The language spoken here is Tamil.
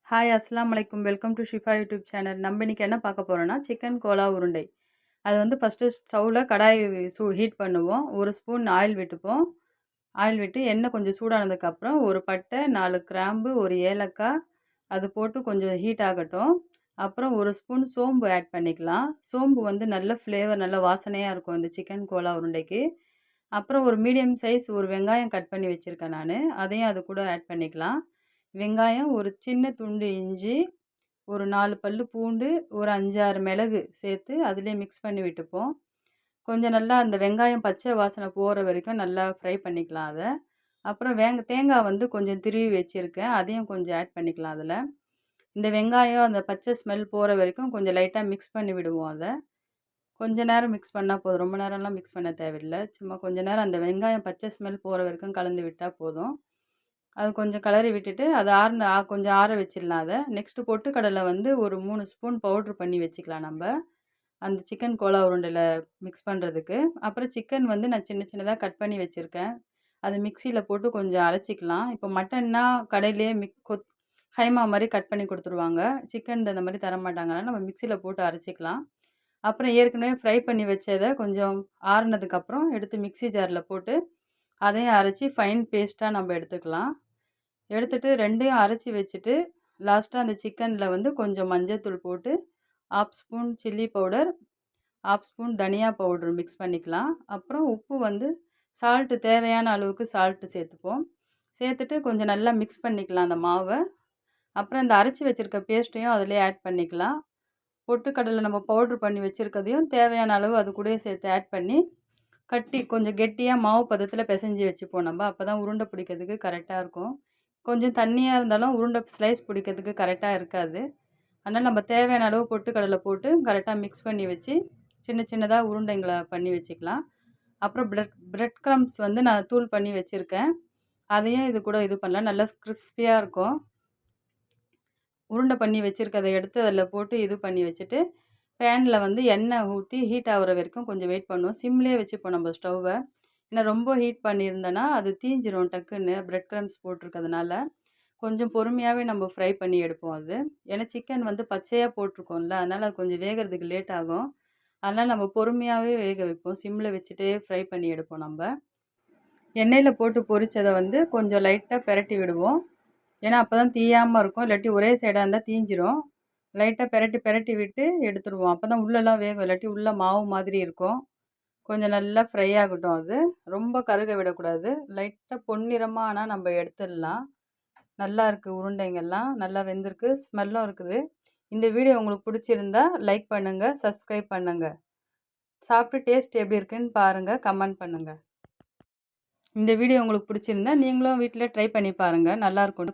ஹாய் அஸ்ஸலாமு அலைக்கும். Welcome to Shifa YouTube channel. நம்ம இன்னைக்கு என்ன பார்க்க போறோம்னா, சிக்கன் கோலா உருண்டை. அது வந்து ஃபஸ்ட்டு ஸ்டவ்ல கடாய் ஹீட் பண்ணுவோம். 1 ஸ்பூன் ஆயில் விட்டுப்போம். ஆயில் விட்டு எண்ணெய் கொஞ்சம் சூடானதுக்கப்புறம் ஒரு பட்டை, 4 கிராம்பு, 1 ஏலக்காய் அது போட்டு கொஞ்சம் ஹீட் ஆகட்டும். அப்புறம் 1 ஸ்பூன் சோம்பு ஆட் பண்ணிக்கலாம். சோம்பு வந்து நல்ல ஃப்ளேவர், நல்ல வாசனையாக இருக்கும் இந்த சிக்கன் கோலா உருண்டைக்கு. அப்புறம் ஒரு மீடியம் சைஸ் ஒரு வெங்காயம் கட் பண்ணி வச்சுருக்கேன் நானு. அதையும் அது கூட ஆட் பண்ணிக்கலாம். வெங்காயம், ஒரு சின்ன துண்டு இஞ்சி, ஒரு 4 பல்லு பூண்டு, ஒரு 5, 6 மிளகு சேர்த்து அதிலே மிக்ஸ் பண்ணி விட்டுப்போம். கொஞ்சம் நல்லா அந்த வெங்காயம் பச்சை வாசனை போகிற வரைக்கும் நல்லா ஃப்ரை பண்ணிக்கலாம் அத. அப்புறம் தேங்காய் வந்து கொஞ்சம் துருவி வச்சுருக்கேன். அதையும் கொஞ்சம் ஆட் பண்ணிக்கலாம் அதில. இந்த வெங்காயம் அந்த பச்சை ஸ்மெல் போகிற வரைக்கும் கொஞ்சம் லைட்டாக மிக்ஸ் பண்ணி விடுவோம் அத. கொஞ்ச நேரம் மிக்ஸ் பண்ணா போதும். ரொம்ப நேரம்லாம் மிக்ஸ் பண்ண தேவையில்ல. சும்மா கொஞ்ச நேரம் அந்த வெங்காயம் பச்சை ஸ்மெல் போகிற வரைக்கும் கலந்து விட்டா போதும். அது கொஞ்சம் கிளறி விட்டுட்டு அது கொஞ்சம் ஆற வச்சிடலாம் அத. நெக்ஸ்ட்டு பொட்டுக்கடலை வந்து ஒரு 3 ஸ்பூன் பவுட்ரு பண்ணி வச்சுக்கலாம் நம்ப. அந்த சிக்கன் கோலா உருண்டையில மிக்ஸ் பண்ணுறதுக்கு. அப்புறம் சிக்கன் வந்து நான் சின்ன சின்னதாக கட் பண்ணி வச்சுருக்கேன். அது மிக்ஸியில் போட்டு கொஞ்சம் அரைச்சிக்கலாம். இப்போ மட்டன்னா கடையிலேயே கைமா மாதிரி கட் பண்ணி கொடுத்துருவாங்க. சிக்கன் இந்த மாதிரி தரமாட்டாங்க. அதனால் நம்ம மிக்ஸியில் போட்டு அரைச்சிக்கலாம். அப்புறம் ஏற்கனவே ஃப்ரை பண்ணி வச்சதை கொஞ்சம் ஆறுனதுக்கப்புறம் எடுத்து மிக்ஸி ஜாரில் போட்டு அதையும் அரைச்சி ஃபைன் பேஸ்ட்டாக நம்ம எடுத்துக்கலாம். எடுத்துட்டு 2யும் அரைச்சி வச்சுட்டு லாஸ்ட்டாக அந்த சிக்கனில் வந்து கொஞ்சம் மஞ்சள்தூள் போட்டு 1/2 ஸ்பூன் சில்லி பவுடர், 1/2 ஸ்பூன் தனியா பவுடர் மிக்ஸ் பண்ணிக்கலாம். அப்புறம் உப்பு வந்து சால்ட்டு தேவையான அளவுக்கு சால்ட்டு சேர்த்துப்போம். சேர்த்துட்டு கொஞ்சம் நல்லா மிக்ஸ் பண்ணிக்கலாம் அந்த மாவை. அப்புறம் இந்த அரைச்சி வச்சுருக்க பேஸ்ட்டையும் அதிலே ஆட் பண்ணிக்கலாம். பொட்டுக்கடலை நம்ம பவுட்ரு பண்ணி வச்சுருக்கதையும் தேவையான அளவு அது கூடயே சேர்த்து ஆட் பண்ணி கொஞ்சம் கெட்டியாக மாவு பதத்தில் பிசைஞ்சு வச்சுப்போம் நம்ம. அப்போ தான் உருண்டை பிடிக்கிறதுக்கு கரெக்டாக இருக்கும். கொஞ்சம் தண்ணியாக இருந்தாலும் உருண்டை ஸ்லைஸ் பிடிக்கிறதுக்கு கரெக்டாக இருக்காது. அதனால் நம்ம தேவையான அளவு பொட்டுக்கடலை போட்டு கரெக்டாக மிக்ஸ் பண்ணி வச்சு சின்ன சின்னதாக உருண்டைங்களை பண்ணி வச்சுக்கலாம். அப்புறம் பிரெட் க்ரம்ஸ் வந்து நான் தூள் பண்ணி வச்சுருக்கேன். அதையும் இது கூட இது பண்ணலாம். நல்லா கிறிஸ்பியாக இருக்கும். உருண்டை பண்ணி வச்சுருக்கதை எடுத்து அதில் போட்டு இது பண்ணி வச்சுட்டு பேனில் வந்து எண்ணெய் ஊற்றி ஹீட் ஆகிற வரைக்கும் கொஞ்சம் வெயிட் பண்ணுவோம். சிம்லேயே வச்சுப்போம் நம்ம ஸ்டவ்வை. ஏன்னா ரொம்ப ஹீட் பண்ணியிருந்தோன்னா அது தீஞ்சிரும் டக்குன்னு பிரெட் க்ரம்ஸ் போட்டிருக்கிறதுனால. கொஞ்சம் பொறுமையாகவே நம்ம ஃப்ரை பண்ணி எடுப்போம் அது. ஏன்னா சிக்கன் வந்து பச்சையாக போட்டிருக்கோம்ல, அதனால் அது கொஞ்சம் வேகிறதுக்கு லேட் ஆகும். அதனால் நம்ம பொறுமையாகவே வேக வைப்போம். சிம்மில் வச்சுட்டே ஃப்ரை பண்ணி எடுப்போம் நம்ம. எண்ணெயில் போட்டு பொரிச்சதை வந்து கொஞ்சம் லைட்டாக பெரட்டி விடுவோம். ஏன்னா அப்போ தான் தீயாமல் இருக்கும். இல்லாட்டி ஒரே சைடாக இருந்தால் தீஞ்சிரும். லைட்டாக பெரட்டி விட்டு எடுத்துருவோம். அப்போ தான் உள்ளெல்லாம் வேகும். இல்லாட்டி உள்ளே மாவு மாதிரி இருக்கும். கொஞ்சம் நல்லா ஃப்ரை ஆகட்டும் அது. ரொம்ப கருக விடக்கூடாது. லைட்டாக பொன்னிறமாக ஆனால் நம்ம எடுத்துடலாம். நல்லா இருக்குது உருண்டைங்கள்லாம். நல்லா வெந்திருக்கு. ஸ்மெல்லும் இருக்குது. இந்த வீடியோ உங்களுக்கு பிடிச்சிருந்தா லைக் பண்ணுங்கள், சப்ஸ்கிரைப் பண்ணுங்கள். சாப்பிட்டு டேஸ்ட் எப்படி இருக்குன்னு பாருங்கள், கமெண்ட் பண்ணுங்கள். இந்த வீடியோ உங்களுக்கு பிடிச்சிருந்தா நீங்களும் வீட்டில் ட்ரை பண்ணி பாருங்கள். நல்லாயிருக்கும்.